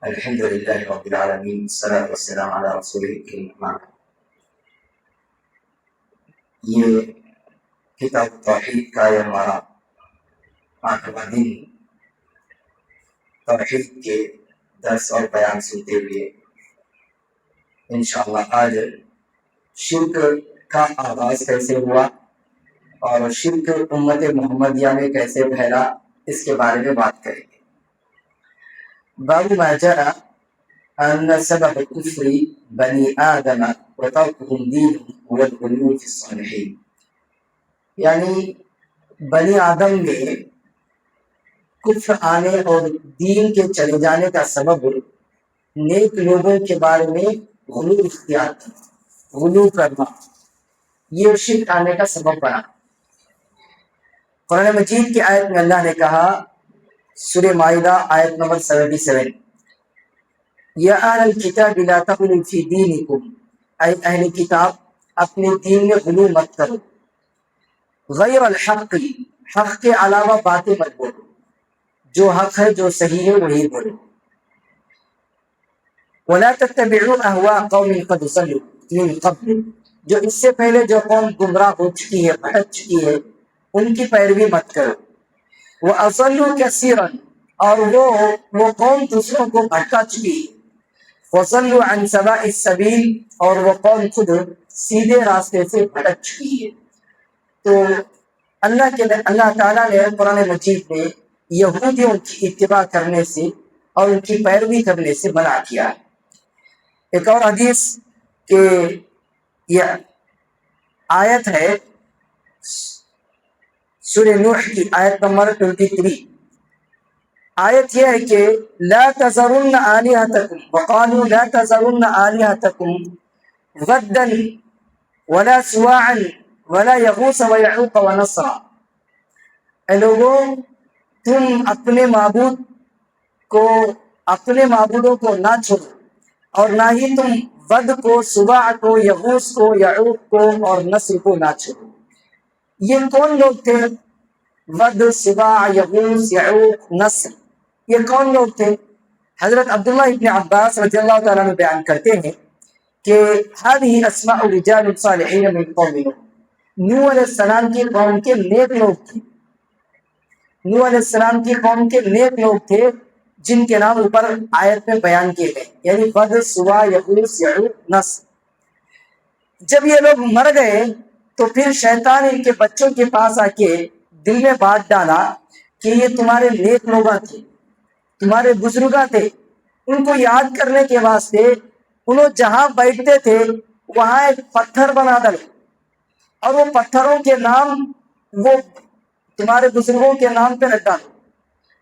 الحمد لله رب العالمين والصلاة والسلام على رسوله الكريم. یہ کتاب توحید کا یہ ہمارا 8واں دن توحید کے درس اور بیان سنتے ہوئے انشاءاللہ آج شرک کا آغاز کیسے ہوا اور شرک امت محمدیہ میں کیسے پھیلا اس کے بارے میں بات کریں گے. باب ما جاء ان سبب کفر بنی آدم وترکهم دینهم والغلو فی الصالحین، یعنی بنی آدم میں کفر آنے اور دین کے چلے جانے کا سبب نیک لوگوں کے بارے میں غلو اختیار کرنا، غلو کرنا، یہ شرک آنے کا سبب بنا. قرآن مجید کی آیت میں اللہ نے کہا، سورہ مائدہ آیت نمبر 77، یا اہل الکتاب لا تغلوا فی دینکم، اے اہل کتاب اپنے دین میں غلو مت کرو، غیر الحق، حق کے علاوہ باتیں مت بولو، جو حق ہے جو صحیح ہے وہی بولو. ولا تتبعوا اهواء قوم قد ضلوا من قبل، جو اس سے پہلے جو قوم گمراہ ہو چکی ہے، بھٹک چکی ہے، ان کی پیروی مت کرو. واضلوا كثيرا، اور وہ قوم دوسروں کو بھٹکا چکی ہے. وضلوا عن سواء السبيل، اور وہ قوم خود سیدھے راستے سے بھٹک چکی ہے. تو اللہ تعالیٰ نے قرآن مجید میں یہودیوں کی اتباع کرنے سے اور ان کی پیروی کرنے سے منع کیا ہے. ایک اور حدیث کہ یہ آیت ہے سورہ نوح کی آیت نمبر 23. آیت یہ ہے کہ لا تذرن آلہتکم، وقالوا لا تذرن آلہتکم ودا ولا سواعا ولا یغوث ویعوق ونسرا. اے لوگوں، تم اپنے معبودوں کو نہ چھوڑو، اور نہ ہی تم ود کو، سواع کو، یغوث کو، یعوق کو اور نسر کو نہ چھوڑو. یہ کون لوگ تھے؟ ود، سواع، یغوث، یعوق، نسر، یہ کون لوگ تھے؟ حضرت عبداللہ ابن عباس رضی اللہ تعالیٰ عنہ بیان کرتے ہیں کہ هذه اسماء رجال صالحین من قوم نوح، نوح علیہ السلام کی قوم کے نیک لوگ تھے. نوح علیہ السلام کی قوم کے نیک لوگ تھے جن کے نام اوپر آیت میں بیان کیے گئے، یعنی ود، سواع، یغوث، یعوق، نسر. جب یہ لوگ مر گئے تو پھر شیطان ان کے بچوں کے پاس آ کے دل میں بات ڈالا کہ یہ تمہارے نیک لوگ تھے، تمہارے بزرگاں تھے. ان کو یاد کرنے کے واسطے انہوں جہاں بیٹھتے تھے وہاں ایک پتھر بنا ڈالو، اور وہ پتھروں کے نام وہ تمہارے بزرگوں کے نام پہ رکھ ڈالو،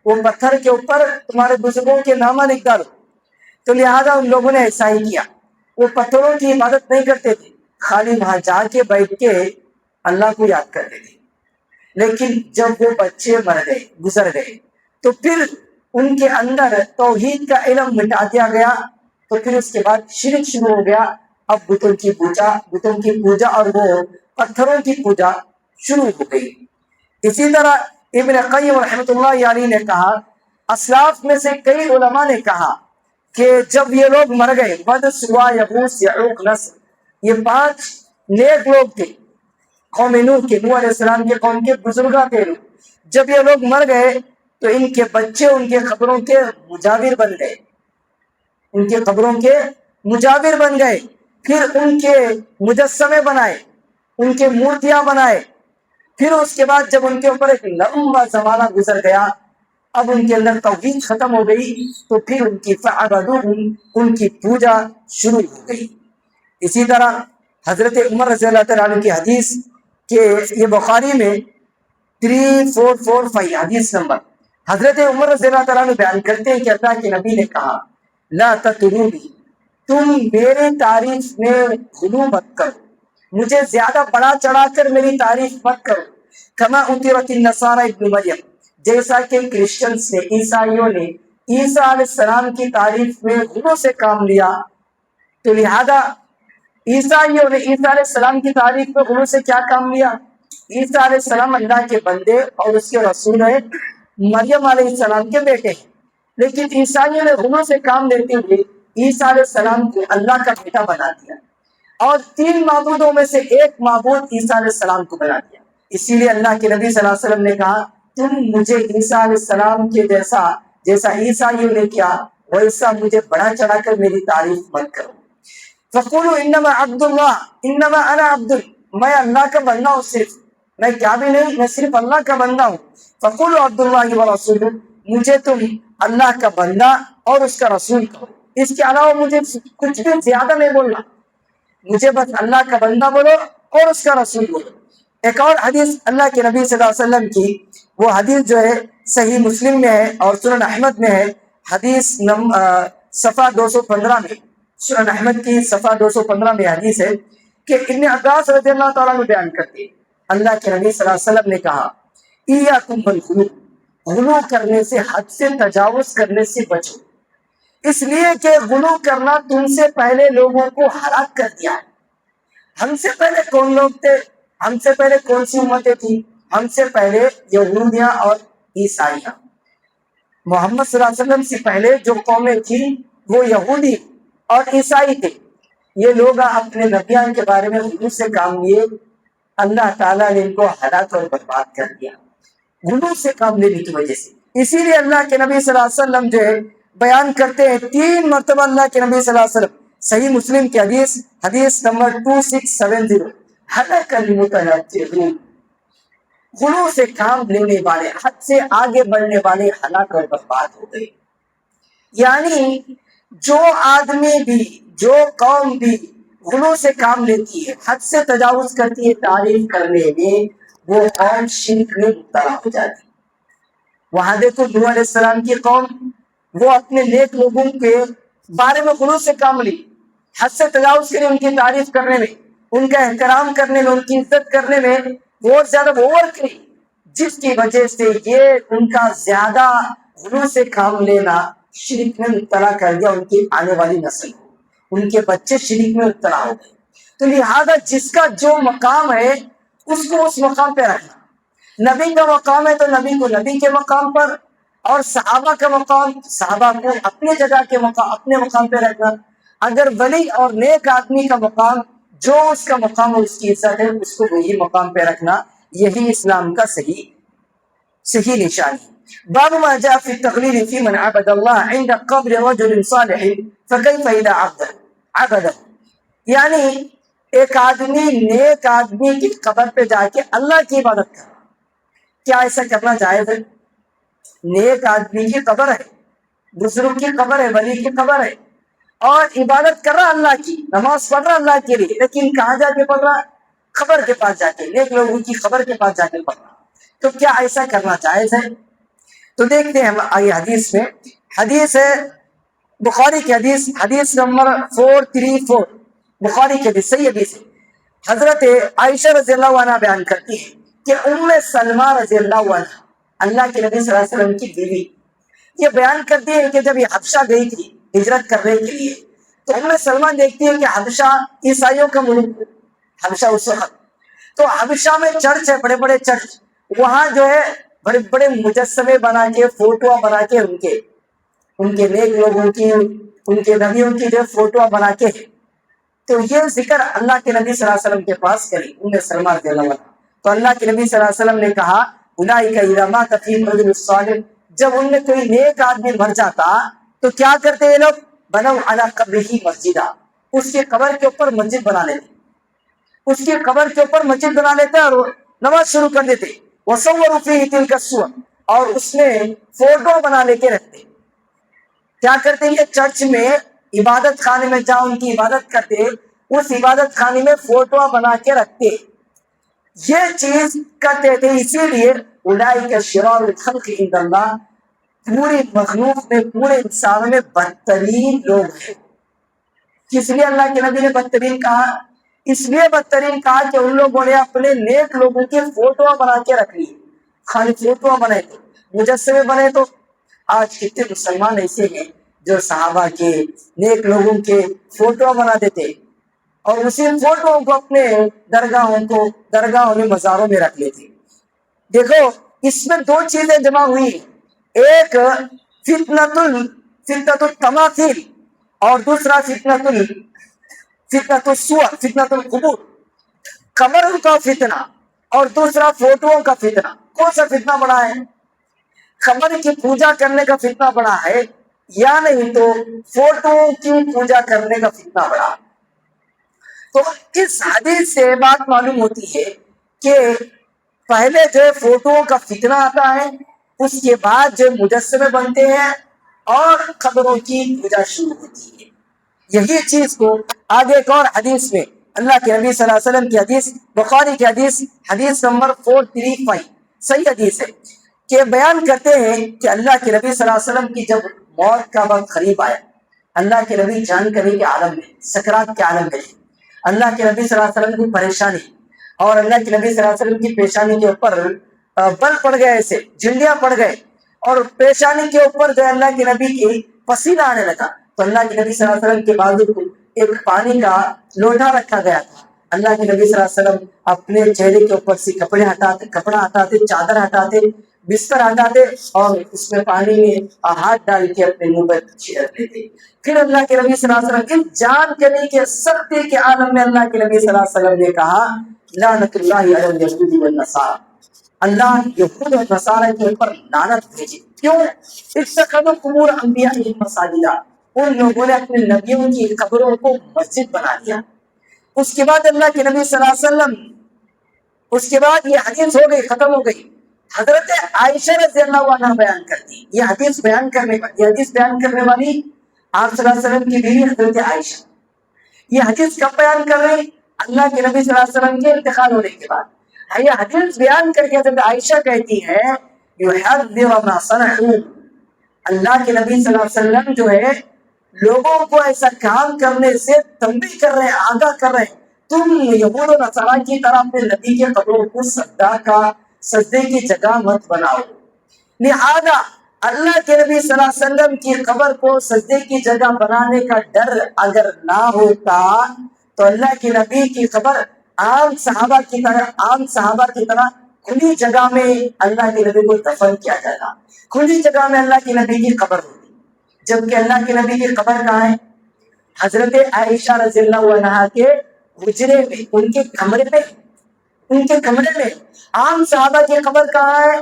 وہ پتھر کے اوپر تمہارے بزرگوں کے نامہ لکھ ڈالو. تو لہذا ان لوگوں نے ایسا ہی کیا. وہ پتھروں کی عبادت نہیں کرتے تھے، خالی وہاں جا کے بیٹھ کے اللہ کو یاد کرتے تھے. لیکن جب وہ بچے مر گئے، گزر گئے، تو پھر ان کے اندر توحید کا علم مٹا دیا گیا. تو پھر اس کے بعد شرک شروع ہو گیا. اب بتوں کی پوجا اور وہ پتھروں کی پوجا شروع ہو گئی. اسی طرح ابن قیم رحمۃ اللہ علیہ نے کہا، اسلاف میں سے کئی علماء نے کہا کہ جب یہ لوگ مر گئے، ود، سواع، یغوث، یعوق، نسر، یہ 5 نیک لوگ تھے قوم نوح کے، نوح علیہ السلام کے قوم کے بزرگاں تھے. جب یہ لوگ مر گئے تو ان کے بچے ان کے قبروں کے مجاور بن گئے، ان کے قبروں کے مجاور بن گئے. پھر ان کے مجسمے بنائے، ان کے مورتیاں بنائے. پھر اس کے بعد جب ان کے اوپر ایک لمبا زمانہ گزر گیا، اب ان کے اندر توحید ختم ہو گئی، تو پھر ان کی فعبدوہم، ان کی پوجا شروع ہو گئی. اسی طرح حضرت عمر رضی اللہ تعالیٰ عنہ کی حدیث کہ یہ بخاری میں 3445 حدیث نمبر، حضرت عمر رضی اللہ تعالیٰ عنہ بیان کرتے ہیں کہ اللہ کے نبی نے کہا، لا تطرونی، تم میرے تعریف میں غلو مت کرو، مجھے زیادہ بڑا چڑھا کر میری تعریف مت کرو. کما اطیرت النصارى ابن مریم، جیسا کہ کرسچنس نے، عیسائیوں نے عیسیٰ علیہ السلام کی تعریف میں غلو سے کام لیا. تو لہذا عیسائیوں نے عیسیٰ علیہ السلام کی تعریف میں غلو سے کیا کام لیا؟ عیسیٰ علیہ السلام اللہ کے بندے اور اس کے رسول ہیں، مریم علیہ السلام کے بیٹے ہیں. لیکن عیسائیوں نے غلو سے کام لیتے ہوئے عیسیٰ علیہ السلام کو اللہ کا بیٹا بنا دیا اور 3 معبودوں میں سے ایک معبود عیسیٰ علیہ السلام کو بنا دیا۔ اسی لیے اللہ کے نبی صلی اللہ علیہ وسلم نے کہا تم مجھے عیسیٰ علیہ السلام کے جیسا عیسائیوں نے کیا ویسا مجھے بڑھا چڑھا کر میری تعریف مت کرو۔ فقولوا انما عبد اللہ انما انا عبد، میں اللہ کا بندہ ہوں، صرف میں کیا بھی نہیں، میں صرف اللہ کا بندہ ہوں۔ فقولوا عبد اللہ ورسولہ، مجھے تم اللہ کا بندہ اور اس کا رسول کہو، اس کے علاوہ مجھے کچھ بھی زیادہ نہیں بولنا، مجھے بس اللہ کا بندہ بولو اور اس کا رسول بولو۔ ایک اور حدیث اللہ کے نبی صلی اللہ علیہ وسلم کی، وہ حدیث جو ہے صحیح مسلم میں ہے اور سنن احمد میں ہے، حدیث صفحہ 215 میں، سنن احمد کی صفحہ 215 میں حدیث ہے کہ ابن عباس رضی اللہ تعالیٰ نے بیان کرتے ہیں اللہ کے نبی صلی اللہ علیہ وسلم نے کہا ایاکم بالغلو، غلو کرنے سے، حد سے تجاوز کرنے سے بچو، اس لیے کہ غلو کرنا تم سے پہلے لوگوں کو ہلاک کر دیا ہے۔ ہم سے پہلے کون لوگ تھے؟ ہم سے پہلے کون سی امتیں تھیں؟ ہم سے پہلے یہودیاں اور عیسائیاں۔ محمد صلی اللہ علیہ وسلم سے پہلے جو قومیں تھیں وہ یہودی اور عیسائی تھے۔ یہ لوگ اپنے نبیان کے بارے میں غلو سے کام لیے، اللہ تعالیٰ نے ان کو ہلاک اور برباد کر دیا غلو سے کام لینے کی وجہ سے۔ اسی لیے اللہ کے نبی صلی اللہ علیہ وسلم جو ہے بیان کرتے ہیں 3 مرتبہ اللہ کے نبی صلی اللہ علیہ وسلم صحیح مسلم کی حدیث نمبر 2670، ہلاک المتنطعون، غلو سے کام لینے والے، حد سے آگے بڑھنے والے ہلاک اور برباد ہو گئے۔ یعنی جو آدمی بھی، جو قوم بھی غلو سے کام لیتی ہے، حد سے تجاوز کرتی ہے تعریف کرنے میں، وہ قوم شرک میں مبتلا ہو جاتی۔ وہاں دیکھو نوح علیہ السلام کی قوم، وہ اپنے نیک لوگوں کے بارے میں غلو سے کام لی، حد سے تجاوز کرے ان کی تعریف کرنے میں، ان کا احترام کرنے میں، ان کی عزت کرنے میں بہت زیادہ اوور کی، جس کی وجہ سے یہ ان کا زیادہ غلو سے کام لینا شرک میں مبتلا کر دیا ان کی آنے والی نسل کو، ان کے بچے شرک میں مبتلا ہو گئے۔ تو لہذا جس کا جو مقام ہے اس کو اس مقام پہ رکھنا، نبی کا مقام ہے تو نبی کو نبی کے مقام پر، اور صحابہ کا مقام صحابہ کو اپنے جگہ کے مقام، اپنے مقام پہ رکھنا۔ اگر ولی اور نیک آدمی کا مقام جو اس کا مقام اور اس کی عزت ہے اس کو وہی مقام پہ رکھنا، یہی اسلام کا صحیح نشانی۔ باب ما جاء في التقليد في من عبد الله عند قبر رجل صالح فكيف اذا عبده، یعنی ایک آدمی نیک آدمی کی قبر پہ جا کے اللہ کی عبادت کرنا، کیا ایسا کرنا جائز ہے؟ نیک آدمی کی قبر ہے، بزرگ کی قبر ہے، ولی کی قبر ہے، اور عبادت کر رہا اللہ کی، نماز پڑھ رہا اللہ کے لیے، لیکن کہاں جا کے پڑھ رہا؟ قبر کے پاس جا کے، نیک لوگوں کی قبر کے پاس جا کے پڑھ رہا۔ تو کیا ایسا کرنا جائز ہے؟ تو دیکھتے ہیں ہم آئی حدیث میں، حدیث ہے بخاری کی حدیث نمبر 434، بخاری کی حدیث، صحیح حدیث ہے۔ حضرت عائشہ رضی اللہ عنہ بیان کرتی ہے کہ ام سلمہ رضی اللہ عنہ، اللہ کے نبی صلی اللہ علیہ وسلم کی بیوی، یہ بیان کرتی ہے کہ جب یہ حبشہ گئی تھی ہجرت کرنے کے لیے، تو ام سلمہ دیکھتی ہے کہ حبشہ عیسائیوں کا ملک، حبشہ اس وقت، تو حبشہ میں چرچ ہے، بڑے بڑے چرچ، وہاں جو ہے بڑے بڑے مجسمے بنا کے، فوٹو بنا کے، ان کے نیک لوگوں کی، ان کے نبیوں کی جو فوٹو بنا کے، تو یہ ذکر اللہ کے نبی صلی اللہ علیہ وسلم کے پاس کری ام سلمہ رضی اللہ عنہ، تو اللہ کے نبی صلی اللہ علیہ وسلم نے کہا اولئک اذا مات فیہم رجل صالح، جب ان میں کوئی نیک آدمی مر جاتا تو کیا کرتے یہ لوگ؟ بنوا علی قبرہ مسجدا، اس کے قبر کے اوپر مسجد بنا لیتے، اس کی قبر کے اوپر مسجد بنا لیتے اور نماز شروع کر دیتے، وصوروا فیہ تلک الصور، اور اس میں فوٹو بنا لے کے رکھتے۔ کیا کرتے ہیں؟ چرچ میں عبادت خانے میں جاؤ ان کی عبادت کرتے، اس عبادت خانے میں فوٹو بنا کے رکھتے، یہ چیز کرتے تھے۔ اسی لیے اولئک شرار الخلق عند اللہ، پوری مخلوق میں، پورے انسانوں میں بدترین لوگ ہیں۔ کس لیے اللہ کے نبی نے بدترین کہا؟ اس لیے بدترین کہا کہ ان لوگوں نے اپنے نیک لوگوں کی فوٹو بنا کے رکھ لی، خالی فوٹو بنے تو، مجسمے بنے تو۔ آج کتنے مسلمان ایسے ہیں جو صحابہ کے، نیک لوگوں کے فوٹو بنا دیتے اور اسی فوٹو کو اپنے درگاہوں میں، مزاروں میں رکھ لیتے۔ دیکھو اس میں 2 چیزیں جمع ہوئی، ایک فتنۃ التماثیل، اور دوسرا فتنۃ الصور، فتنۃ القبور، قبروں کا فتنہ، اور دوسرا فوٹوؤں کا فتنہ۔ کون سا فتنہ بڑا ہے؟ قبر کی پوجا کرنے کا فتنہ بڑا ہے، یا نہیں تو فوٹوؤں کی پوجا کرنے کا فتنہ بڑا ہے؟ تو اس حدیث سے بات معلوم ہوتی ہے کہ پہلے جو فوٹوؤں کا فتنہ آتا ہے، اس کے بعد جو مجسمے بنتے ہیں اور قبروں کی پوجا شروع ہوتی ہے۔ یہی چیز کو آگے ایک اور حدیث میں اللہ کے نبی صلی اللہ علیہ وسلم کی حدیث، بخاری کی حدیث، حدیث نمبر 435، صحیح حدیث ہے، کہ بیان کرتے ہیں کہ اللہ کے نبی صلی اللہ علیہ وسلم کی جب موت کا وقت قریب آیا، اللہ کے نبی جان کبھی کے عالم میں، سکرات کے عالم میں، اللہ کے نبی صلی اللہ علیہ وسلم کی پریشانی، اور اللہ کے نبی صلی اللہ علیہ وسلم کی پیشانی کے اوپر بل پڑ گئے، ایسے جھنڈیاں پڑ گئے، اور پیشانی کے اوپر جو اللہ کے نبی کی پسینہ آنے لگا، تو اللہ کے نبی صلی اللہ علیہ وسلم کے بازو کو ایک پانی کا لوٹا رکھا گیا تھا۔ اللہ کے نبی صلی اللہ علیہ وسلم اپنے چہرے کے اوپر سے کپڑا ہٹاتے، چادر ہٹاتے، بستر ہٹاتے، اور اس میں پانی میں ہاتھ ڈال کے اپنے منہ پر چھیڑ لیتے۔ پھر اللہ کے نبی صلی اللہ علیہ وسلم کی جان چلی کے سختی کے عالم میں اللہ کے نبی صلی اللہ علیہ وسلم نے کہا لعنت اللہ علی الیہود والنصارى، اللہ یہود اور نصارہ کے اوپر لعنت بھیجے۔ کیوں؟ اتخذوا قبور انبیائہم مساجد، ان لوگوں نے اپنے نبیوں کی قبروں کو مسجد بنا دیا۔ اس کے بعد اللہ کے نبی صلی اللہ علیہ وسلم، اس کے بعد یہ حدیث ہو گئی، ختم ہو گئی۔ حضرت عائشہ رضی اللہ عنہ بیان کرتی، یہ حدیث بیان کرنے والی آپ صلی اللہ علیہ وسلم کی بیوی حضرت عائشہ، یہ حدیث کب بیان کر رہے؟ اللہ کے نبی صلی اللہ علیہ وسلم کے انتقال ہونے کے بعد۔ یہ حدیث بیان کر کے حضرت عائشہ کہتی ہے یحذر ما صنعوا، اللہ کے نبی صلی اللہ علیہ وسلم جو ہے لوگوں کو ایسا کام کرنے سے تنبیہ کر رہے ہیں، آگاہ کر رہے ہیں، تم یہود و نصارہ کی طرح اپنے نبی کے قبروں کو سجدے کی جگہ مت بناؤ۔ لہذا اللہ کے نبی صلی اللہ علیہ وسلم کی قبر کو سجدے کی جگہ بنانے کا ڈر اگر نہ ہوتا تو اللہ کے نبی کی قبر عام صحابہ کی طرح کھلی جگہ میں اللہ کے نبی کو دفن کیا جاتا، کھلی جگہ میں اللہ کے نبی کی قبر ہوتی۔ جبکہ اللہ کے نبی کی قبر کہاں ہے؟ حضرت عائشہ رضی اللہ عنہا کے حجرے میں، ان کے کمرے میں۔ عام صحابہ کی قبر کہاں ہے؟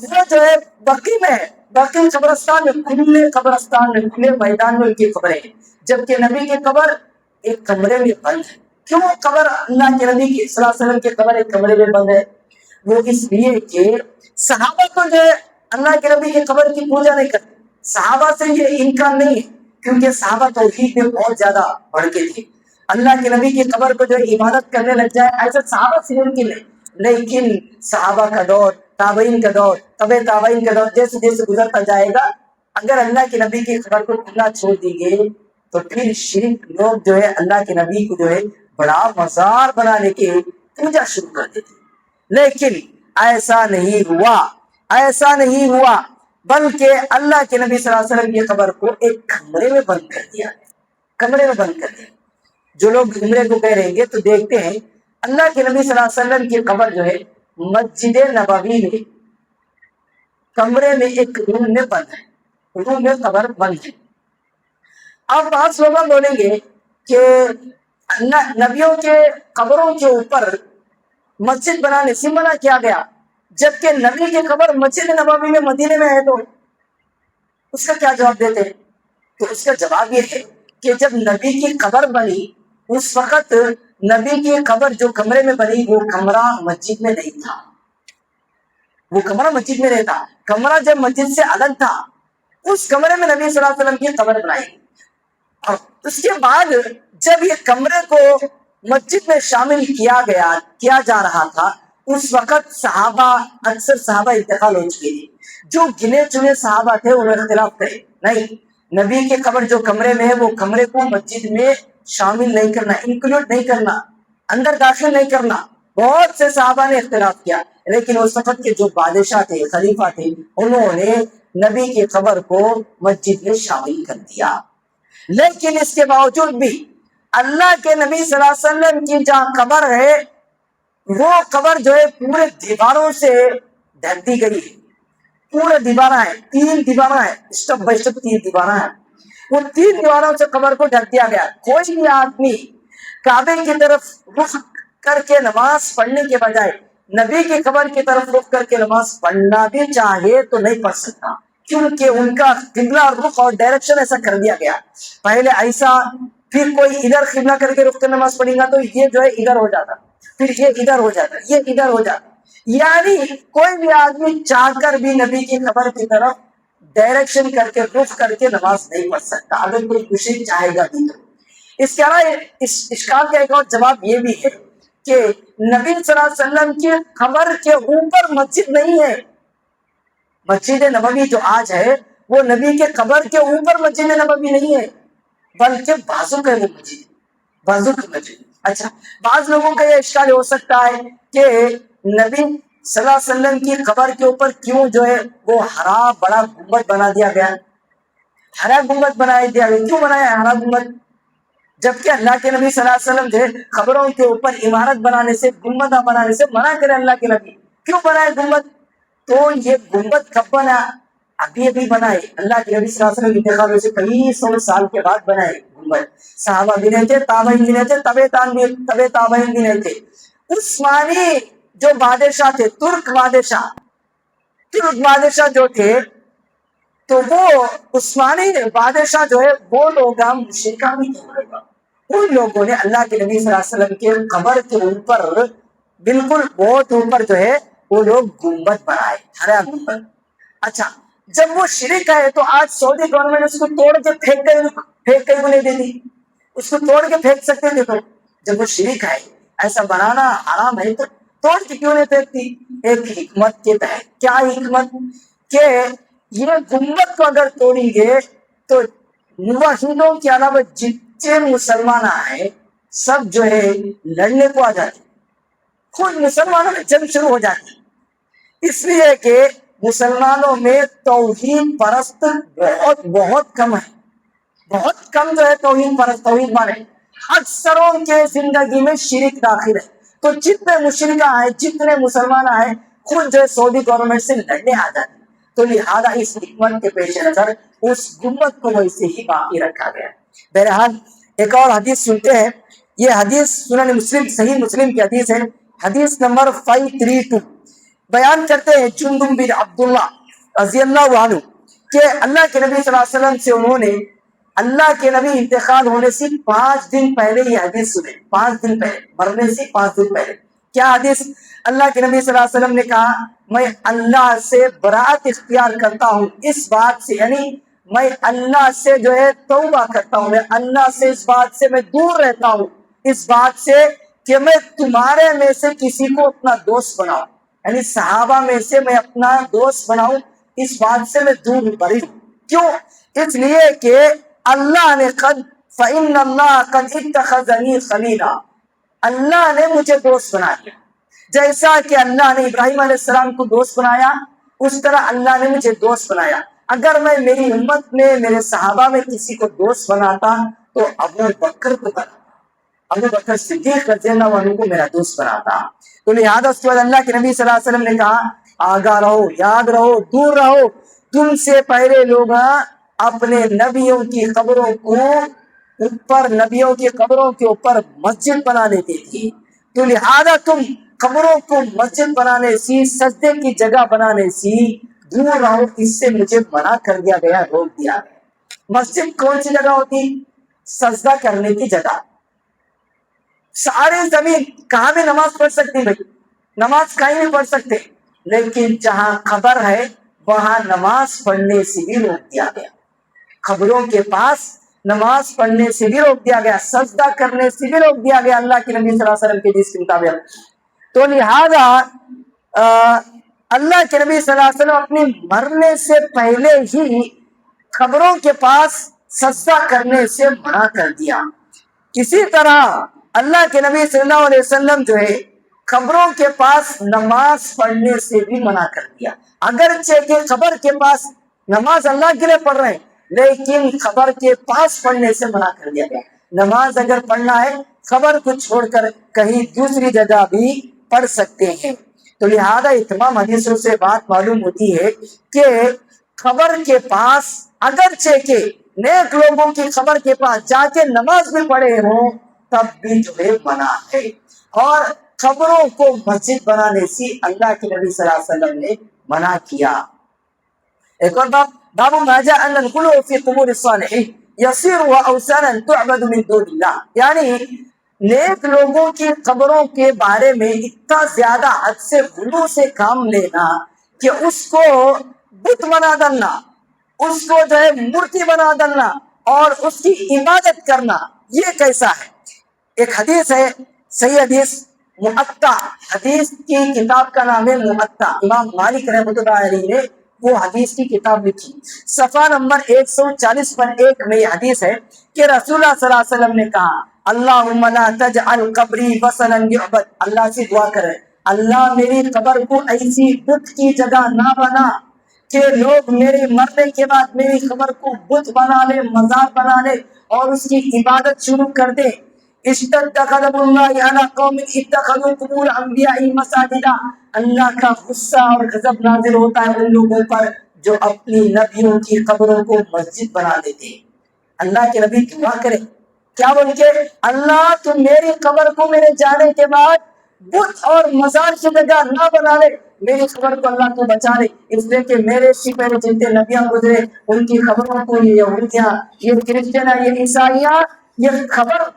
وہ جو ہے بقیع میں ہے، بقیع قبرستان میں، کھلے میدان میں ان کی قبریں ہیں، جبکہ نبی کی قبر ایک کمرے میں بند ہے۔ کیوں قبر اللہ کے نبی کی صلی اللہ علیہ وسلم کی قبر ایک کمرے میں بند ہے؟ وہ اس لیے کہ صحابہ کو جو ہے اللہ کے نبی کی قبر کی پوجا نہیں کرتے، صحابہ سے یہ انکار نہیں ہے، کیونکہ صحابہ توحید میں بہت زیادہ بڑھ کے تھے۔ اللہ کے نبی کی قبر کو جو عبادت کرنے لگ جائے ایسا صحابہ سے ممکن ہے، لیکن صحابہ کا دور، تابعین کا دور، تابعین کا دور جیسے جیسے گزرتا جائے گا، اگر اللہ کے نبی کی قبر کو کھلا چھوڑ دی گئی تو پھر شرک لوگ جو ہے اللہ کے نبی کو جو ہے بڑا مزار بنانے کی پوجا شروع کر دیتے۔ لیکن ایسا نہیں ہوا، بلکہ اللہ کے نبی صلی اللہ علیہ وسلم کی قبر کو ایک کمرے میں بند کر دیا۔ جو لوگ عمرے کو گئے رہیں گے تو دیکھتے ہیں اللہ کے نبی صلی اللہ علیہ وسلم کی قبر جو ہے مسجد نبوی میں کمرے میں ایک روم میں بند ہے، روم میں قبر بند ہے۔ اب بعض لوگ بولیں گے کہ نبیوں کے قبروں کے اوپر مسجد بنانے سے منع کیا گیا، جبکہ نبی کی قبر مسجد نبوی میں مدینے میں ہے، تو اس کا کیا جواب دیتے ہیں؟ تو اس کا جواب یہ ہے کہ جب نبی کی قبر بنی اس وقت نبی کی قبر جو کمرے میں بنی وہ کمرہ مسجد میں نہیں تھا، کمرہ جب مسجد سے الگ تھا، اس کمرے میں نبی صلی اللہ علیہ وسلم کی قبر بنائی۔ اور اس کے بعد جب یہ کمرے کو مسجد میں شامل کیا جا رہا تھا، اس وقت اکثر صحابہ انتقال ہو چکے تھے۔ جو گنے چنے صحابہ تھے انہوں نے اختلاف کرے، نہیں، نبی کی قبر جو کمرے میں ہے وہ کمرے کو مسجد میں شامل نہیں کرنا، انکلوڈ نہیں کرنا، اندر داخل نہیں کرنا۔ بہت سے صحابہ نے اختلاف کیا، لیکن اس وقت کے جو بادشاہ تھے، خلیفہ تھے، انہوں نے نبی کی قبر کو مسجد میں شامل کر دیا۔ لیکن اس کے باوجود بھی اللہ کے نبی صلی اللہ علیہ وسلم کی جہاں قبر ہے وہ قبر جو ہے پورے دیواروں سے ڈھک دی گئی ہے، پورے دیوارہ ہے، 3 دیوارہ ہے، اسٹیپ بائی اسٹیپ 3 دیوارہ ہے، وہ 3 دیواروں سے قبر کو ڈھک دیا گیا. کوئی بھی آدمی کعبے کی طرف رخ کر کے نماز پڑھنے کے بجائے نبی کی قبر کی طرف رخ کر کے نماز پڑھنا بھی چاہے تو نہیں پڑھ سکتا، کیونکہ ان کا قبلہ رخ اور ڈائریکشن ایسا کر دیا گیا. پہلے ایسا، پھر کوئی ادھر قبلہ کر کے رخ کر نماز پڑھے گا تو یہ جو ہے ادھر ہو جاتا، پھر یہ ادھر ہو جاتا، یہ ادھر ہو جاتا. یعنی کوئی بھی آدمی چاہ کر بھی نبی کی قبر کی طرف ڈائریکشن کر کے رخ کر کے نماز نہیں پڑھ سکتا، اگر کوئی خوشی چاہے گا بھی تو. اس کے علاوہ اس اشکال کا ایک اور جواب یہ بھی ہے کہ نبی صلی اللہ علیہ وسلم کی قبر کے اوپر مسجد نہیں ہے. مسجد نبوی جو آج ہے وہ نبی کے قبر کے اوپر مسجد نبوی نہیں ہے، بلکہ بازو کا وہ مسجد، بازو کی مسجد. اچھا، بعض لوگوں کا یہ اشکال ہو سکتا ہے کہ نبی صلی اللہ علیہ وسلم کی قبر کے اوپر کیوں جو ہے وہ ہرا بڑا گنبد بنا دیا گیا، ہرا گنبد بنا دیا گیا، کیوں بنایا ہرا گنبد؟ جبکہ اللہ کے نبی صلی اللہ علیہ وسلم جو ہے قبروں کے اوپر عمارت بنانے سے، گنبدہ بنانے سے منع کرے. اللہ کے نبی کیوں بنائے گنبد؟ تو یہ گنبد کب بنا؟ ابھی ابھی بنائے. اللہ کے نبی صلی اللہ علیہ وسلم انتقال سے کئی 100 سال کے بعد بنائے گنبد. صحابہ بھی نہیں تھے، تابعین بھی نہیں تھے، تبع تابعین بھی نہیں تھے. عثمانی جو بادشاہ تھے، ترک بادشاہ جو تھے، تو وہ عثمانی بادشاہ جو ہے وہ لوگ مشرکہ بھی تھے. ان لوگوں نے اللہ کے نبی صلی اللہ علیہ وسلم کے قبر کے اوپر بالکل بہت اوپر جو ہے وہ لوگ گنبد بنائے، ہرا گنبد. اچھا، جب وہ شرک ہے تو آج سعودی گورنمنٹ اس کو توڑ کے پھینک کے نہیں دیتی، اس کو توڑ کے پھینک سکتے تھے. تو جب وہ شرک ہے، ایسا بنانا حرام ہے، تو توڑ کے کیوں نہیں پھینکتی؟ ایک حکمت کے تحت. کیا حکمت؟ کہ یہ گنبد کو اگر توڑیں گے تو موحدوں کے علاوہ جتنے مسلمان ہیں سب جو ہے لڑنے کو آ جاتے، خود مسلمانوں میں جنگ شروع ہو جاتی. اس لیے کہ مسلمانوں میں توحید پرست بہت کم ہے، بہت کم جو ہے توحید پرست، توحید مانے. اکثروں کے زندگی میں شرک داخل ہے. تو جتنے مشرکہ ہیں، جتنے مسلمان ہیں، خود جو ہے سعودی گورنمنٹ سے لڑنے آ جاتے. تو لہذا اس حکمت کے پیش نظر اس گنبد کو ویسے ہی باقی رکھا گیا. بہرحال ایک اور حدیث سنتے ہیں. یہ حدیث سنن مسلم، صحیح مسلم کی حدیث ہے، حدیث نمبر 532. بیان کرتے ہیں جندب بن عبداللہ رضی اللہ عنہ کہ اللہ کے نبی صلی اللہ علیہ وسلم سے انہوں نے اللہ کے نبی انتقال ہونے سے 5 دن پہلے یہ حدیث سنے. 5 دن پہلے، مرنے سے 5 دن پہلے. کیا حدیث؟ اللہ کے نبی صلی اللہ علیہ وسلم نے کہا میں اللہ سے برات اختیار کرتا ہوں اس بات سے، یعنی میں اللہ سے جو ہے توبہ کرتا ہوں، میں اللہ سے اس بات سے میں دور رہتا ہوں، اس بات سے کہ میں تمہارے میں سے کسی کو اپنا دوست بناؤں، یعنی صحابہ میں سے میں اپنا دوست بناؤں، اس بات سے میں دور بری ہوں. کیوں؟ اس لیے کہ اللہ نے فَإِنَّ اللَّهَ قَدْ اتَّخَذَنِي خَلِيلًا، اللہ نے مجھے دوست بنا دیا. جیسا کہ اللہ نے ابراہیم علیہ السلام کو دوست بنایا، اس طرح اللہ نے مجھے دوست بنایا. اگر میں میری امت میں، میرے صحابہ میں کسی کو دوست بناتا تو ابو بکر کو بناتا، ابو بکر صدیق رضی اللہ عنہ کو میرا دوست بناتا. تو لہٰذا اس کے بعد اللہ کے نبی صلی اللہ علیہ وسلم نے کہا آگاہ رہو، یاد رہو، دور رہو، تم سے پہلے لوگ اپنے نبیوں کی قبروں کو اوپر، نبیوں کی قبروں کے اوپر مسجد بنا لیتے تھے. تو لہذا تم قبروں کو مسجد بنانے سے، سجدے کی جگہ بنانے سے دور رہو، اس سے مجھے منع کر دیا گیا، روک دیا گیا. مسجد کون سی جگہ ہوتی؟ سجدہ کرنے کی جگہ. ساری زمین کہاں بھی نماز پڑھ سکتی بھائی، نماز کہیں بھی پڑھ سکتے، لیکن جہاں قبر ہے وہاں نماز پڑھنے سے بھی روک دیا گیا. قبروں کے پاس نماز پڑھنے سے بھی روک دیا گیا، سجدہ کرنے سے بھی روک دیا گیا اللہ کے نبی صلی اللہ علیہ وسلم کے حدیث کے مطابق. تو لہذا اللہ کے نبی صلی اللہ علیہ وسلم اپنے مرنے سے پہلے ہی قبروں کے پاس سجدہ کرنے سے منع کر دیا. اسی طرح اللہ کے نبی صلی اللہ علیہ وسلم جو ہے قبروں کے پاس نماز پڑھنے سے بھی منع کر دیا. اگرچہ کہ قبر کے پاس نماز اللہ کے لیے پڑھ رہے ہیں، لیکن قبر کے پاس پڑھنے سے منع کر دیا گیا. نماز اگر پڑھنا ہے قبر کو چھوڑ کر کہیں دوسری جگہ بھی پڑھ سکتے ہیں. تو لہذا تمام حدیثوں سے بات معلوم ہوتی ہے کہ خبر کے پاس اگرچہ کہ نیک لوگوں کی خبر کے پاس جا کے نماز بھی پڑھے ہوں تب بھی جو ہے منع ہے. اور خبروں کو مسجد بنانے سے اللہ کے نبی صلی اللہ علیہ وسلم نے منع کیا. ایک اور باب ما جاء ان الغلو فی قبور الصالحین یصیر اوثانا تعبد من دون اللہ. یعنی نیک لوگوں کی قبروں کے بارے میں اتنا زیادہ حد سے غلو سے کام لینا کہ اس کو بت بنا ڈالنا، اس کو جو ہے مورتی بنا ڈالنا اور اس کی عبادت کرنا، یہ کیسا ہے؟ ایک حدیث ہے، صحیح حدیث معطا، حدیث کی کتاب کا نام ہے معطا. امام مالک رحمۃ اللہ علیہ نے وہ حدیث کی کتاب لکھی. صفحہ نمبر 140 پر ایک میں یہ حدیث ہے کہ رسول اللہ صلی اللہ علیہ وسلم نے کہا اللہم لا تجعل قبری وثنا یعبد. اللہ سے دعا کرے اللہ میری قبر کو ایسی بت کی جگہ نہ بنا کہ لوگ میرے مرنے کے بعد میری قبر کو بت بنا لے، مزار بنا لے اور اس کی عبادت شروع کر دے. اشتد غضب اللہ علی قوم اتخذوا قبور انبیاء مساجدا. اللہ کا غصہ اور غضب نازل ہوتا ہے ان لوگوں پر جو اپنی نبیوں کی قبروں کو مسجد بنا دیتے. اللہ کے نبی دعا کرے کیا بول کے اللہ تم میری قبر کو میرے جانے کے بعد بت اور مزار کی جگہ نہ بنا لے، میری قبر کو اللہ کو بچا لے، اس لیے کہ میرے سے پہلے جتنے نبیاں گزرے ان کی خبروں کو یہ یہودیاں، یہ کرسچن، یہ عیسائیاں، یہ خبر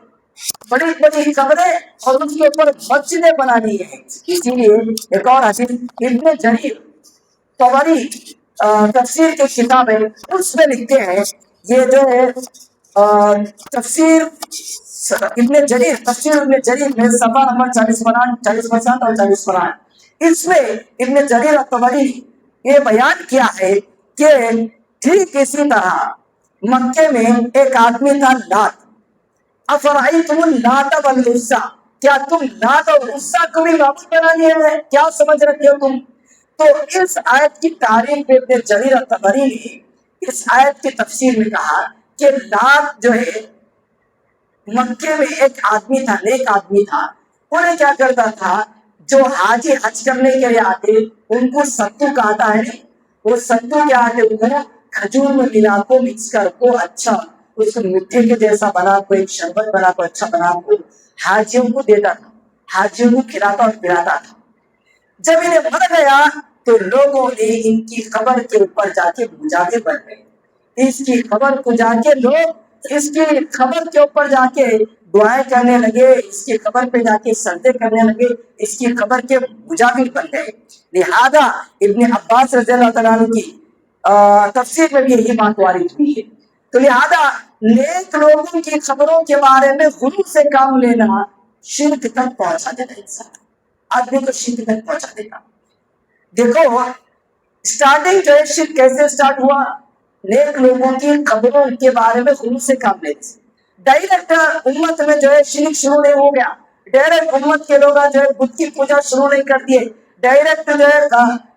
بڑی بڑی خبریں اور اس کے اوپر مسجدیں بنا لی ہیں. اسی لیے ایک اور حدیث ابن جریر طبری تفسیر کی کتاب ہے اس میں لکھتے ہیں، یہ جو ہے تفسیر ابن جریر، تفسیر ابن جریر میں صفحہ نمبر 40 اور 40 اس میں ابن جریر طبری یہ بیان کیا ہے کہ ٹھیک اسی طرح مکے میں ایک آدمی تھا لات. افرائیتم اللات والعزی، کیا تم لات اور عزی کو بھی معبود بنا لیا ہے؟ کیا سمجھ رکھتے ہو تم؟ تو اس آیت کی تعریف ابن جریر طبری نے اس آیت کی تفسیر میں کہا کہ لات جو ہے مکے میں ایک آدمی تھا، نیک آدمی تھا. انہیں کیا کرتا تھا جو حاجی حج کرنے کے لیے آتے ان کو ستو کہتا ہے، وہ ستو کیا آتے ان کو کھجور میں ملا کو مکس کر کو اچھا اس کو مٹھے کے جیسا بنا کو ایک شربت بنا کو اچھا بنا کو حاجیوں کو دیتا تھا، حاجیوں کو کھلاتا اور پلاتا تھا. جب انہیں مر گیا تو لوگوں نے ان کی قبر کے اوپر جا کے مجاہدے بن گئے. اس کی خبر کو جا کے لوگ اس کی خبر کے اوپر جا کے دعائیں کرنے لگے، اس کی خبر پہ جا کے سجدے کرنے لگے، اس کی خبر کے مجاہد بن گئے. لہذا ابن عباس رضی اللہ تعالیٰ عنہ کی تفسیر میں بھی یہی بات وارد ہوئی ہے. تو لہذا نیک لوگوں کی خبروں کے بارے میں غلو سے کام لینا شرک تک پہنچا دیتا ہے، انسان آدمی کو شرک تک پہنچا دیتا. دیکھو اسٹارٹنگ جو ہے شرک کیسے اسٹارٹ ہوا؟ نیک لوگوں کی خبروں کے بارے میں غلو سے کام لینے سے. ڈائریکٹ امت میں جو ہے شرک شروع نہیں ہو گیا، ڈائریکٹ امت کے لوگ جو ہے بت کی پوجا شروع نہیں کر دیے، ڈائریکٹ جو ہے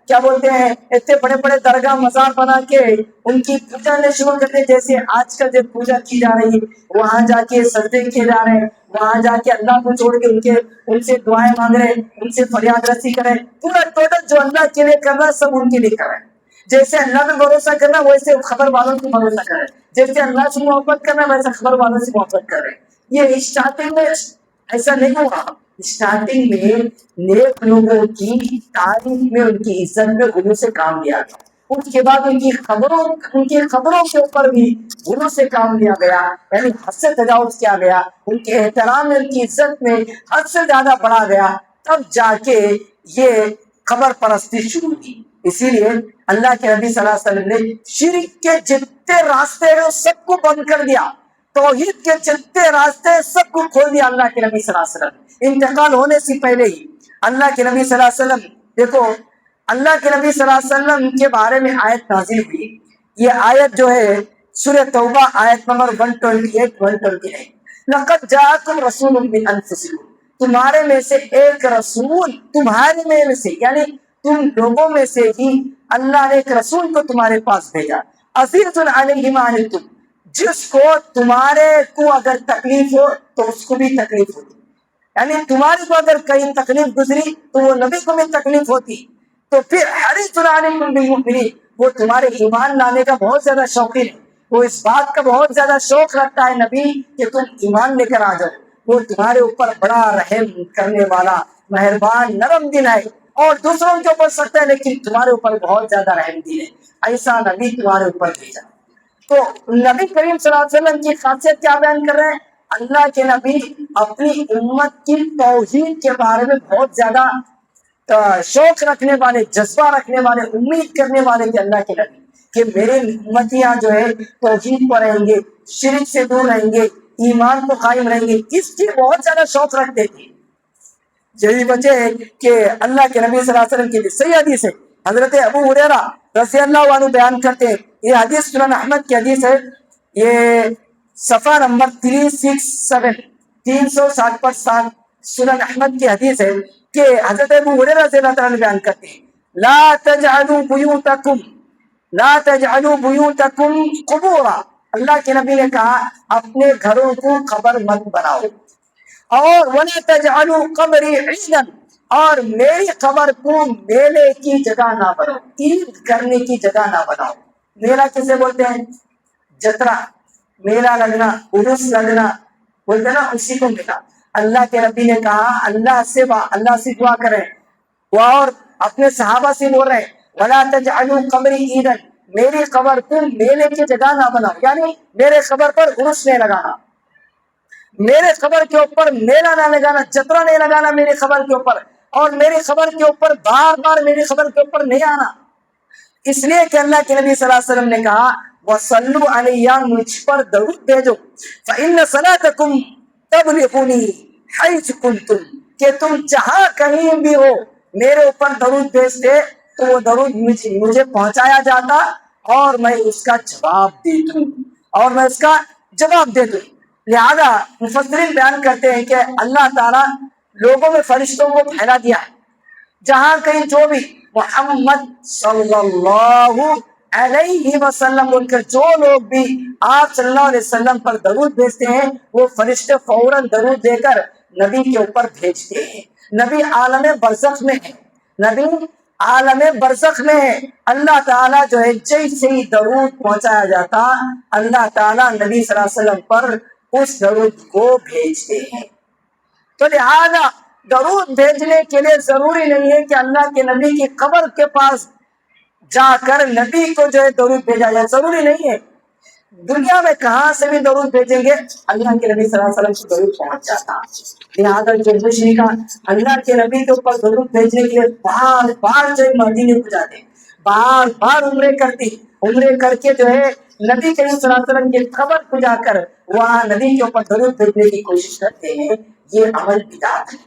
کیا بولتے ہیں اتنے بڑے بڑے درگاہ مزار بنا کے ان کی پوجا نے شروع کر دی. جیسے آج کل جو پوجا کی جا رہی ہے وہاں جا کے سجدے کیے جا رہے ہیں، وہاں جا کے اللہ کو چھوڑ کے ان سے دعائیں مانگ رہے ہیں، ان سے فریاد رسی کریں. پورا ٹوٹل جو اللہ کے لیے کر رہا ہے سب ان کے لیے کر رہے ہیں. جیسے اللہ پہ بھروسہ کرنا ویسے خبر والوں کو بھروسہ کریں، جیسے اللہ سے محبت کرنا ویسے خبر والوں سے محبت کر رہے ہیں. یہ اسٹارٹنگ میں ایسا نہیں ہوا. اسٹارٹنگ میں نیک لوگوں کی تاریخ میں ان کی عزت میں غلو سے کام لیا گیا. اس کے بعد ان کی خبروں کے اوپر بھی غلو سے کام لیا گیا، یعنی حد سے تجاوز کیا گیا، ان کے احترام میں ان کی عزت میں حد سے زیادہ بڑھا گیا. تب جا کے یہ قبر پرستی شروع ہوئی. اسی لیے اللہ کے نبی صلی اللہ علیہ وسلم نے شرک کے جتنے راستے ہیں سب کو بند کر دیا، توحید کے جتنے راستے سب کو کھول دیا. اللہ کے نبی صلی اللہ علیہ وسلم انتقال ہونے سے پہلے ہی اللہ کے نبی صلی اللہ علیہ وسلم، دیکھو اللہ کے نبی صلی اللہ علیہ وسلم کے بارے میں آیت نازل ہوئی. یہ آیت جو ہے سورہ توبہ آیت نمبر 128-129، لقد جاءکم رسول من انفسکم، تمہارے میں سے ایک رسول، تمہارے میں سے یعنی تم لوگوں میں سے ہی اللہ نے ایک رسول کو تمہارے پاس بھیجا. عزیز علیہ ما عنتم، جس کو تمہارے کو اگر تکلیف ہو تو اس کو بھی تکلیف ہوتی، یعنی تمہاری کو اگر کہیں تکلیف گزری تو وہ نبی کو بھی تکلیف ہوتی. تو پھر حریص علیکم بالمؤمنین، وہ تمہارے ایمان لانے کا بہت زیادہ شوقین ہے، وہ اس بات کا بہت زیادہ شوق رکھتا ہے نبی کہ تم ایمان لے کر آ جاؤ. وہ تمہارے اوپر بڑا رحم کرنے والا مہربان نرم دل ہے، اور دوسروں کے اوپر سخت ہے لیکن تمہارے اوپر بہت زیادہ رحم دل ہے. ایسا نبی تمہارے اوپر بھیجا. تو نبی کریم صلی اللہ علیہ وسلم کی خاصیت کیا بیان کر رہے ہیں؟ اللہ کے نبی اپنی امت کی توحید کے بارے میں بہت زیادہ شوق رکھنے والے، جذبہ رکھنے والے، امید کرنے والے تھے اللہ کے نبی کہ میرے امتیاں جو ہے توحید پر رہیں گے، شرک سے دور رہیں گے، ایمان کو قائم رہیں گے. اس کی بہت زیادہ شوق رکھتے تھے. یہی وجہ ہے کہ اللہ کے نبی صلی اللہ علیہ وسلم کی صحیح حدیث ہے، حضرت ابو ہریرہ رضی اللہ عنہ بیان کرتے ہیں، یہ حدیث سنن احمد کی حدیث ہے، یہ صفحہ نمبر 367 360 پر 7 سنن احمد کی حدیث ہے کہ حضرت ابو ہریرہ رضی اللہ عنہ بیان کرتے ہیں، لا تجعلوا بیوتکم قبورا. اللہ کے نبی نے کہا اپنے گھروں کو قبر مت بناؤ، اور وَلَا تَجْعَلُوا قَبْرِي عِيدًا، اور میری قبر کو میلے کی جگہ نہ بناؤ، عید کرنے کی جگہ نہ بناؤ. میلہ کسے بولتے ہیں؟ جترا، میلہ لگنا، عرس لگنا بولتے ہیں نا، اسی کو میلہ. اللہ کے نبی نے کہا اللہ سے دعا کریں، اور اپنے صحابہ سے بول رہے ہیں وَلَا تَجْعَلُوا قَبْرِي عِيدًا، میری قبر کو میلے کی جگہ نہ بناؤ، یعنی میرے قبر پر عرس نہیں لگانا، میرے خبر کے اوپر میلہ نہ لگانا، جترا نہیں لگانا میرے خبر کے اوپر، اور میری خبر کے اوپر بار بار میری خبر کے اوپر نہیں آنا. اس لیے کہ اللہ کے نبی صلی اللہ علیہ وسلم نے کہا وَصَلُّوا عَلَيَّ، مجھ پر درود بھیجو، فَإِنَّ صَلَاتَكُمْ تَبْلِغُنِي حَيْثُ كُنْتُمْ، کہ تم جہاں کہیں بھی ہو میرے اوپر درود بھیجتے تو وہ درود مجھے پہنچایا جاتا، اور میں اس کا جواب دے دوں. لہذا مفسرین بیان کرتے ہیں کہ اللہ تعالیٰ لوگوں میں فرشتوں کو پھیلا دیا ہے، جہاں کہیں جو بھی محمد صلی اللہ علیہ وسلم بول کر جو لوگ بھی آپ صلی اللہ علیہ وسلم پر درود بھیجتے ہیں وہ فرشتے فوراً درود دے کر نبی کے اوپر بھیجتے ہیں. نبی عالم برزخ میں ہے، نبی عالم برزخ میں ہے. اللہ تعالیٰ جو ہے جیسے ہی درود پہنچایا جاتا، اللہ تعالیٰ نبی صلی اللہ علیہ وسلم پر اس درود کو بھیجتے ہیں. تو لہذا درود بھیجنے کے لیے ضروری نہیں ہے کہ اللہ کے نبی کی قبر کے پاس جا کر نبی کو جو ہے درود بھیجا جائے، ضروری نہیں ہے. دنیا میں کہاں سے بھی درود بھیجیں گے اللہ کے نبی صلی اللہ علیہ وسلم کو درود پہنچ جاتا. لہٰذا جو مشرکہ اللہ کے نبی کے اوپر درود بھیجنے کے لیے بار بار جو مدینے کو جاتے، بار بار عمرے کر کے جو ہے نبی کریم صلی اللہ علیہ وسلم کی قبر کو جا کر وہاں نبی کے اوپر درود بھیجنے کی کوشش کرتے ہیں، یہ عمل بدعت ہے.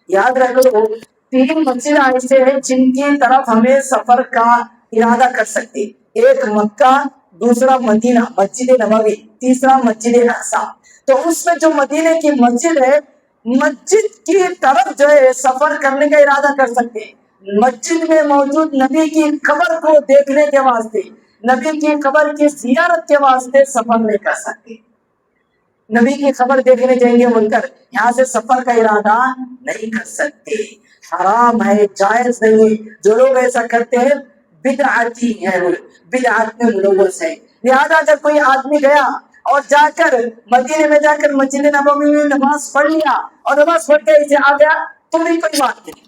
یاد رکھو 3 مسجد ایسے ہیں جن کی طرف ہمیں سفر کا ارادہ کر سکتے، ایک مکہ، دوسرا مدینہ مسجد نبوی، تیسرا مسجد اقصی. تو اس میں جو مدینے کی مسجد ہے، مسجد کی طرف جو ہے سفر کرنے کا ارادہ کر سکتے ہیں. مسجد میں موجود نبی کی قبر کو دیکھنے کے واسطے، نبی کی قبر کی زیارت کے واسطے سفر نہیں کر سکتے. نبی کی خبر دیکھنے جائیں گے بول کر یہاں سے سفر کا ارادہ نہیں کر سکتے، حرام ہے، جائز نہیں ہے. جو لوگ ایسا کرتے ہیں بدعتی ہیں، بدعت میں ملوث ہیں. لہذا جب کوئی آدمی گیا اور جا کر مدینے میں جا کر مسجد نبوی میں نماز پڑھ لیا اور نماز پڑھ کے اسے آ گیا تو بھی کوئی بات نہیں.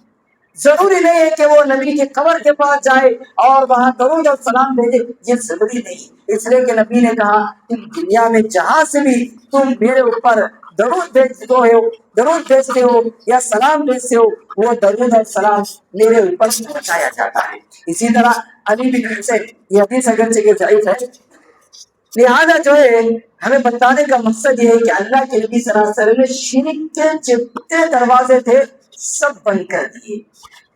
ضروری نہیں ہے کہ وہ نبی کی قبر کے پاس جائے اور وہاں درود اور سلام بھیجے، یہ ضروری نہیں. اس لیے کہ نبی نے کہا تم دنیا میں جہاں سے بھی تم میرے اوپر درود بھیجتے ہو یا سلام بھیجتے ہو، وہ درود اور سلام میرے اوپر پہنچایا جاتا ہے. اسی طرح علی بن حسین، یہ حدیث اگرچہ کہ ضعیف ہے، لہذا جو ہے ہمیں بتانے کا مقصد یہ ہے کہ اللہ کے نبی صلی اللہ علیہ وسلم نے شرک کے جتنے دروازے تھے سب بند کر دیے.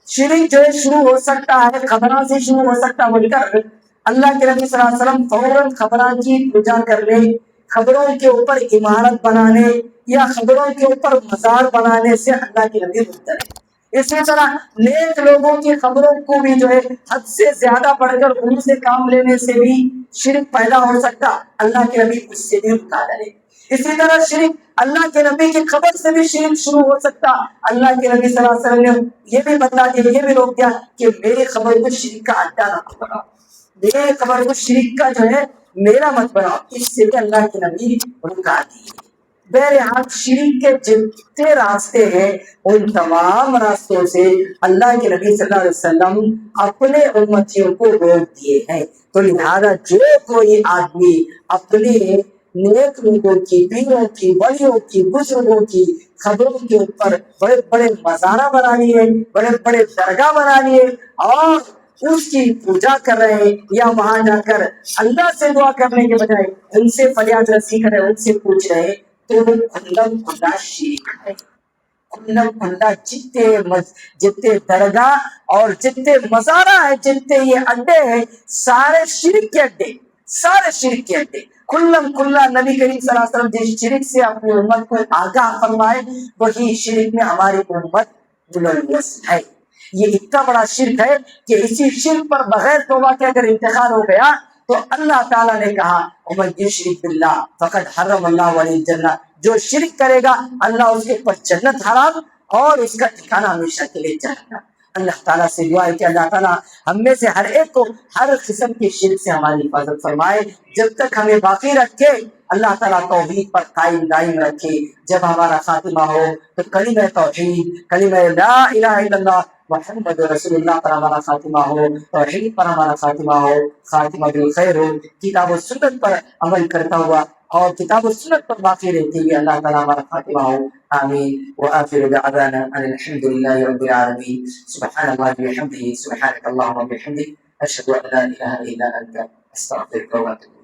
شرک جو ہے شروع ہو سکتا ہے، خبروں سے شروع ہو سکتا بول کر اللہ کے نبی صلی اللہ علیہ وسلم فوراً خبروں کی پوجا کرنے، خبروں کے اوپر عمارت بنانے یا خبروں کے اوپر مزار بنانے سے اللہ کے نبی روکتے ہیں. اسی طرح نیک لوگوں کی خبروں کو بھی جو ہے حد سے زیادہ بڑھ کر ان سے کام لینے سے بھی شرک پیدا ہو سکتا، اللہ کے نبی اس سے بھی رکا کرے۔ اسی طرح شرک اللہ کے نبی کی خبر سے بھی شرک شروع ہو سکتا، اللہ کے نبی صلی اللہ علیہ وسلم نے یہ بھی بتا دیا، یہ بھی روک دیا کہ میری خبر کو شرک کا اڈا نہ بناؤ، میری خبر کو شرک کا جو ہے میرا مت بناؤ، اس سے بھی اللہ کے نبی رکا دیے۔ بہرحال شرک کے جتنے راستے ہیں ان تمام راستوں سے اللہ کے نبی صلی اللہ علیہ وسلم اپنے امتیوں کو روک دیے ہیں۔ تو لہذا جو کوئی آدمی اپنے نیک لوگوں کی، پیروں کی، ولیوں کی، بزرگوں کی خبروں کے اوپر بڑے بڑے مزارہ بنا لیے، بڑے بڑے درگاہ بنا لیے اور اس کی پوجا کر رہے ہیں، یا وہاں جا کر اللہ سے دعا کرنے کے بجائے ان سے فریاد رسی کر رہے، ان سے پوچھ رہے، تو وہ کھلم کھلا شرک ہے۔ کھلم کھلا جتنے درگاہ اور جتنے مزارہ ہیں، جتنے یہ اڈے ہیں، سارے شرک کے اڈے، سارے شرک کے اڈے۔ کھلم کھلا نبی کریم صلی اللہ علیہ وسلم جس شرک سے اپنی امت کو آگاہ فرمائے، وہی شرک میں ہماری امت ملوث ہے۔ یہ اتنا بڑا شرک ہے کہ اسی شرک پر بغیر توبہ کے اگر انتقال ہو گیا تو اللہ تعالیٰ نے کہا وَمَن يُشْرِكْ بِاللَّهِ فَقَدْ حَرَّمَ اللَّهُ عَلَيْهِ الْجَنَّةَ، جو شرک کرے گا اللہ اس کے اوپر جنت حرام اور اس کا ٹھکانہ ہمیشہ کے لیے جہنم۔ اللہ تعالیٰ سے دعا ہے کہ اللہ تعالیٰ ہم میں سے ہر ایک کو ہر قسم کے شرک سے ہماری حفاظت فرمائے، جب تک ہمیں باقی رکھے اللہ تعالیٰ توحید پر قائم دائم رکھے۔ جب ہمارا خاتمہ ہو تو کلمہ توحید، کلمہ لا الہ الا اللہ محمد رسول اللہ پر ہمارا خاتمہ ہو، توحید پر ہمارا خاتمہ ہو، خاتمہ بالخیر ہو، کتاب و سنت پر عمل کرتا ہوا اور کتاب و سنت پر باقی رہتے ہوئے اللہ تعالیٰ ہمارا خاتمہ ہو، آمین۔ وآخر دعوانا ان الحمد للہ رب العالمین، سبحان اللہ وبحمدہ، سبحانک اللہم وبحمدک، اشہد ان لا الہ الا انت، استغفرک واتوب